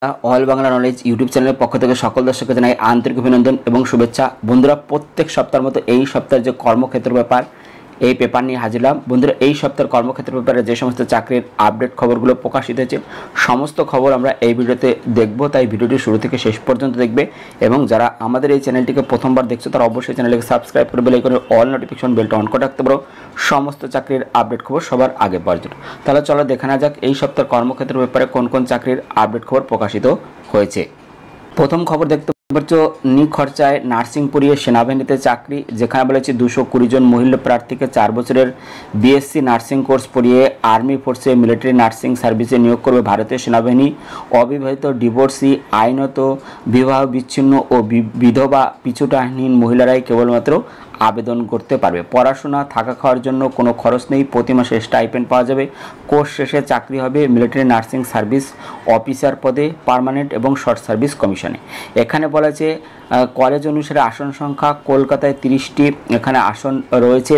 All Bangla knowledge YouTube চ্যানেলের পক্ষ থেকে সকল দর্শককে জানাই আন্তরিক অভিনন্দন এবং শুভেচ্ছা। বন্ধুরা, প্রত্যেক সপ্তাহের মতো এই সপ্তাহের যে কর্মক্ষেত্র ব্যাপার এই পেপার নিয়ে হাজির হলাম। বন্ধুরা, এই সপ্তাহের কর্মক্ষেত্র ব্যাপারে যে সমস্ত চাকরির আপডেট খবরগুলো প্রকাশিত হয়েছে সমস্ত খবর আমরা এই ভিডিওতে দেখব, তাই ভিডিওটি শুরু থেকে শেষ পর্যন্ত দেখবে। এবং যারা আমাদের এই চ্যানেলটিকে প্রথমবার দেখছো তারা অবশ্যই চ্যানেলটিকে সাবস্ক্রাইব করে বেল আইকনের অল নোটিফিকেশন বেলটা অন করে রাখতে পারো সমস্ত চাকরির আপডেট খবর সবার আগে পাওয়ার জন্য। তাহলে চলো দেখে না যাক এই সপ্তাহের কর্মক্ষেত্র ব্যাপারে কোন কোন চাকরির আপডেট খবর প্রকাশিত হয়েছে। প্রথম খবর দেখতে পাচ্ছ, নিখরচায় নার্সিং পড়িয়ে সেনাবাহিনীতে চাকরি, যেখানে বলেছে 220 জন মহিলা প্রার্থীকে 4 বছরের বিএসসি নার্সিং কোর্স পড়িয়ে আর্মি ফোর্সে মিলিটারি নার্সিং সার্ভিসে নিয়োগ করবে ভারতীয় সেনাবাহিনী। অবিবাহিত, ডিভোর্সি, আইনত বিবাহ বিচ্ছিন্ন ও বিধবা পিছুটাহীন মহিলারাই কেবলমাত্র আবেদন করতে পারবে। পড়াশোনা, থাকা খাওয়ার জন্য কোনো খরচ নেই, প্রতি মাসে স্টাইপেন্ড পাওয়া যাবে। কোর্স শেষে চাকরি হবে মিলিটারি নার্সিং সার্ভিস অফিসার পদে, পার্মানেন্ট এবং শর্ট সার্ভিস কমিশনে। এখানে বলেছে কলেজ অনুসারে আসন সংখ্যা কলকাতায় 30টি এখানে আসন রয়েছে।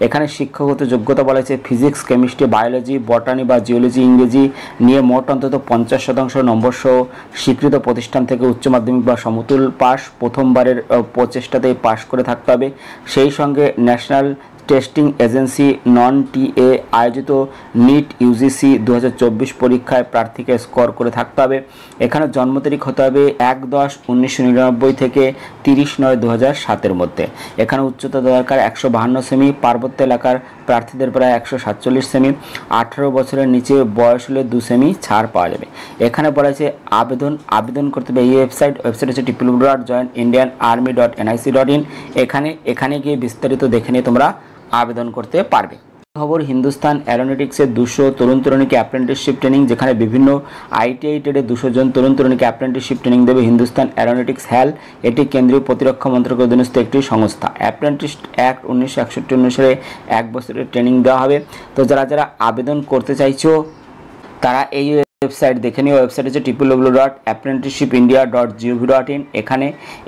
এখানে শিক্ষাগত যোগ্যতা বলেছে ফিজিক্স, কেমিস্ট্রি, বায়োলজি, বটানি বা জিওলজি, ইংরেজি নিয়ে মোট অন্তত 50% নম্বর সহ স্বীকৃত প্রতিষ্ঠান থেকে উচ্চ মাধ্যমিক বা সমতুল পাস প্রথমবারের প্রচেষ্টাতেই পাশ করে থাকতে হবে। সেই সঙ্গে ন্যাশনাল টেস্টিং এজেন্সি নন-টিএ আয়োজিত নিট ইউজিসি 2024 পরীক্ষায় প্রার্থীকে স্কোর করে থাকতে হবে। এখানে জন্ম তারিখ হতে হবে 1-10-1999 থেকে 30-9-2007 মধ্যে। এখানে উচ্চতা দরকার 152 সেমি, পার্বত্য এলাকার প্রার্থীদের প্রায় 147 সেমি, 18 বছরের নিচে বয়স হলে 2 সেমি ছাড় পাওয়া যাবে। এখানে বলেছে আবেদন করতে হবে এই ওয়েবসাইট হচ্ছে www.joinindianarmy.nic.in। এখানে গিয়ে বিস্তারিত দেখে নিয়ে তোমরা আবেদন করতে পারবে। খবর, হিন্দুস্তান অ্যারোনটিক্সের 200 তরুণ তরুণীকে অ্যাপ্রেন্টিসশিপ ট্রেনিং, যেখানে বিভিন্ন আইটিআই ট্রেডে 200 জন তরুণ তরুণীকে অ্যাপ্রেন্টিসশিপ ট্রেনিং দেবে হিন্দুস্তান অ্যারোনটিক্স হ্যাল। এটি কেন্দ্রীয় প্রতিরক্ষা মন্ত্রকের অধীনস্থ একটি সংস্থা। অ্যাপ্রেন্টিস অ্যাক্ট 1961 অনুসারে 1 বছরের ট্রেনিং দেওয়া হবে। তো যারা আবেদন করতে চাইছো তারা এই ওয়েবসাইট দেখে নিও। ওয়েবসাইট হচ্ছে www.apprenticeshipindia.gov.in।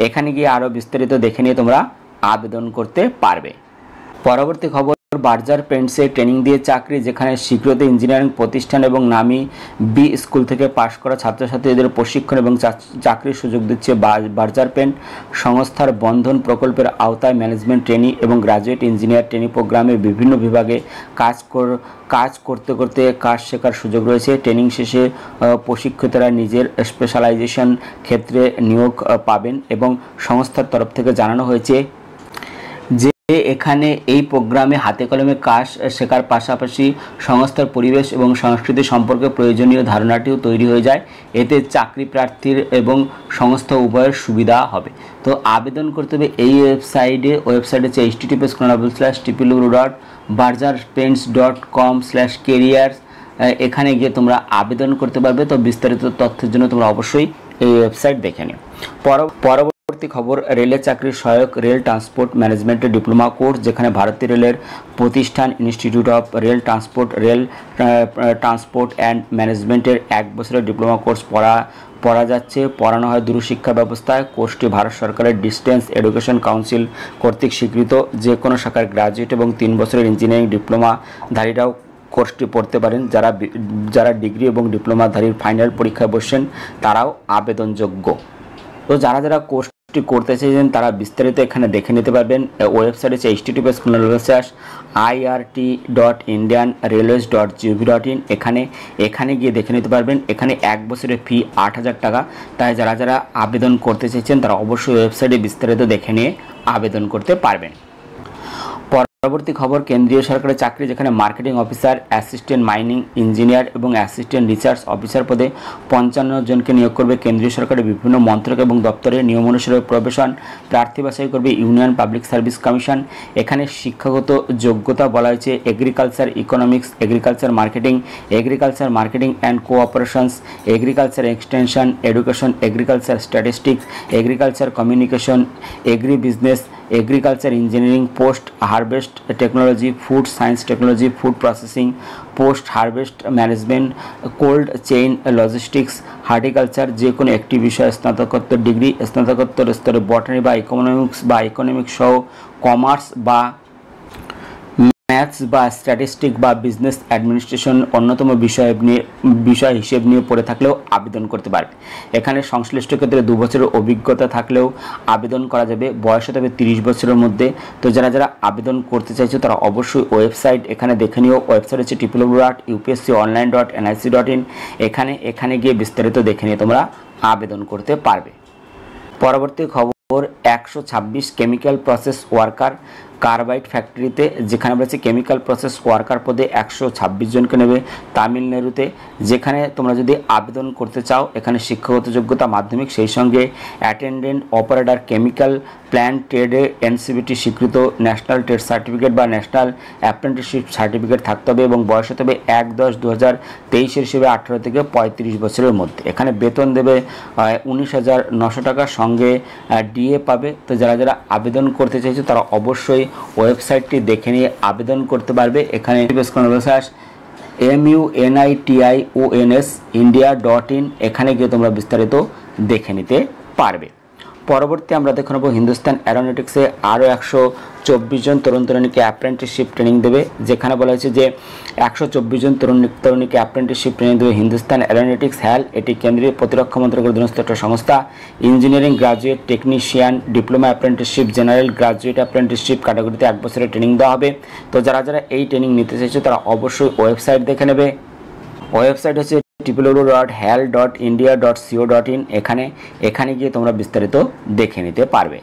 এখানে গিয়ে আরও বিস্তারিত দেখে নিয়ে তোমরা আবেদন করতে পারবে। পরবর্তী খবর, বার্জার পেন্টসে ট্রেনিং দিয়ে চাকরি, যেখানে স্বীকৃত ইঞ্জিনিয়ারিং প্রতিষ্ঠান এবং নামী বি স্কুল থেকে পাশ করা ছাত্রছাত্রীদের প্রশিক্ষণ এবং চাকরির সুযোগ দিচ্ছে বার্জার পেন্ট সংস্থার বন্ধন প্রকল্পের আওতায় ম্যানেজমেন্ট ট্রেনি এবং গ্রাজুয়েট ইঞ্জিনিয়ার ট্রেনি প্রোগ্রামে বিভিন্ন বিভাগে কাজ করতে কাজ শেখার সুযোগ রয়েছে। ট্রেনিং শেষে প্রশিক্ষিতরা নিজের স্পেশালাইজেশন ক্ষেত্রে নিয়োগ পাবেন এবং সংস্থার তরফ থেকে জানানো হয়েছে যে এখানে এই প্রোগ্রামে হাতে কলমে কাজ শেখার পাশাপাশি সংস্থার পরিবেশ এবং সংস্কৃতি সম্পর্কে প্রয়োজনীয় ধারণাটিও তৈরি হয়ে যায়। এতে চাকরি প্রার্থীর এবং সংস্থা উভয়ের সুবিধা হবে। তো আবেদন করতে হবে এই ওয়েবসাইট হচ্ছে https://www.barjarpaints.com/careers। এখানে গিয়ে তোমরা আবেদন করতে পারবে। তো বিস্তারিত তথ্যের জন্য তোমরা অবশ্যই এই ওয়েবসাইট দেখে নিও। পরবর্তী খবর, রেলের চাকরির সহায়ক রেল ট্রান্সপোর্ট ম্যানেজমেন্টের ডিপ্লোমা কোর্স, যেখানে ভারতীয় রেলের প্রতিষ্ঠান institute of rail transport and ম্যানেজমেন্টের 1 বছরের ডিপ্লোমা কোর্স পড়ানো হয় দূরশিক্ষা ব্যবস্থায়। কোর্সটি ভারত সরকারের ডিস্টেন্স এডুকেশন কাউন্সিল কর্তৃক স্বীকৃত। যে কোনো শাখার গ্রাজুয়েট এবং 3 বছরের ইঞ্জিনিয়ারিং ডিপ্লোমাধারীরাও কোর্সটি পড়তে পারেন। যারা ডিগ্রি এবং ডিপ্লোমাধারীর ফাইনাল পরীক্ষায় বসছেন তারাও আবেদনযোগ্য। তো যারা কোর্সটি করতে চাইছেন তারা বিস্তারিত এখানে দেখে নিতে পারবেন। ওয়েবসাইট হচ্ছে https://ir.indianrailways.gov.in। এখানে গিয়ে দেখে নিতে পারবেন। এখানে 1 বছরের ফি 8,000 টাকা। তাই যারা আবেদন করতে চাইছেন তারা অবশ্যই ওয়েবসাইটে বিস্তারিত দেখে নিয়ে আবেদন করতে পারবেন। পরবর্তী খবর, কেন্দ্রীয় সরকারের চাকরি, যেখানে marketing officer, assistant mining engineer এবং অ্যাসিস্ট্যান্ট রিসার্চ অফিসার পদে 55 জনকে নিয়োগ করবে কেন্দ্রীয় সরকারের বিভিন্ন মন্ত্রক এবং দপ্তরের নিয়ম অনুসারে প্রবেশন। প্রার্থী বাছাই করবে ইউনিয়ন পাবলিক সার্ভিস কমিশন। এখানে শিক্ষাগত যোগ্যতা বলা হয়েছে agriculture economics, agriculture marketing and cooperations, agriculture extension education, agriculture statistics, agriculture communication, agribusiness, agriculture engineering, post harvest technology, food science technology, food processing, post harvest management, cold chain logistics, horticulture. যে কোনো একটি বিষয়ে স্নাতকোত্তর degree, স্নাতকোত্তর স্তরে বটানি বা economics সহ commerce বা ম্যাথস বা স্ট্যাটিস্টিক বা বিজনেস অ্যাডমিনিস্ট্রেশন অন্যতম বিষয় হিসেব নিয়ে পড়ে থাকলেও আবেদন করতে পারবে। এখানে সংশ্লিষ্ট ক্ষেত্রে 2 বছরের অভিজ্ঞতা থাকলেও আবেদন করা যাবে। বয়স হতে হবে 30 বছরের মধ্যে। তো যারা যারা আবেদন করতে চাইছো তারা অবশ্যই ওয়েবসাইট এখানে দেখে নিও। ওয়েবসাইট হচ্ছে www.upsconline.nic.in। এখানে গিয়ে বিস্তারিত দেখে নিয়ে তোমরা আবেদন করতে পারবে। পরবর্তী খবর 126 কেমিক্যাল প্রসেস ওয়ার্কার কার্বাইড ফ্যাক্টরিতে, যেখানে বলেছে কেমিক্যাল প্রসেস ওয়ার্কার পদে 126 জনকে নেবে তামিলনাড়ুতে। যেখানে তোমরা যদি আবেদন করতে চাও এখানে শিক্ষাগত যোগ্যতা মাধ্যমিক, সেই সঙ্গে অ্যাটেন্ডেন্ট অপারেটর কেমিক্যাল প্ল্যান্ট ট্রেডে এনসিবিটি স্বীকৃত ন্যাশনাল ট্রেড সার্টিফিকেট বা ন্যাশনাল অ্যাপ্রেন্টিসশিপ সার্টিফিকেট থাকতে হবে এবং বয়স হতে হবে 1/10/2023 হিসেবে 18 থেকে 35 বছরের মধ্যে। এখানে বেতন দেবে 19,900 টাকার সঙ্গে ডিএ পাবে। তো যারা যারা আবেদন করতে চাইছে তারা অবশ্যই ওয়েবসাইটটি দেখে নিয়ে আবেদন করতে পারবে। এখানে MUNITIONS India.in, এখানে গিয়ে তোমরা বিস্তারিত দেখে নিতে পারবে। পরবর্তী আমরা দেখে নেব হিন্দুস্তান অ্যারোনটিক্সে আরও 124 জন তরুণ তরুণীকে অ্যাপ্রেন্টিসশিপ ট্রেনিং দেবে। যেখানে বলা হয়েছে যে 124 জন তরুণীকে অ্যাপ্রেন্টিসশিপ ট্রেনিং দেবে হিন্দুস্তান অ্যারোনটিক্স HAL। এটি কেন্দ্রীয় প্রতিরক্ষা মন্ত্রকের অধীনস্থ একটা সংস্থা। Engineering graduate, technician, diploma apprenticeship, general graduate apprenticeship ক্যাটাগরিতে 1 বছরের ট্রেনিং দেওয়া হবে। তো যারা যারা এই ট্রেনিং নিতে চাইছে তারা অবশ্যই ওয়েবসাইট দেখে নেবে। ওয়েবসাইট হচ্ছে www.hal.india.co.in। এখানে গিয়ে তোমরা বিস্তারিত দেখে নিতে পারবে।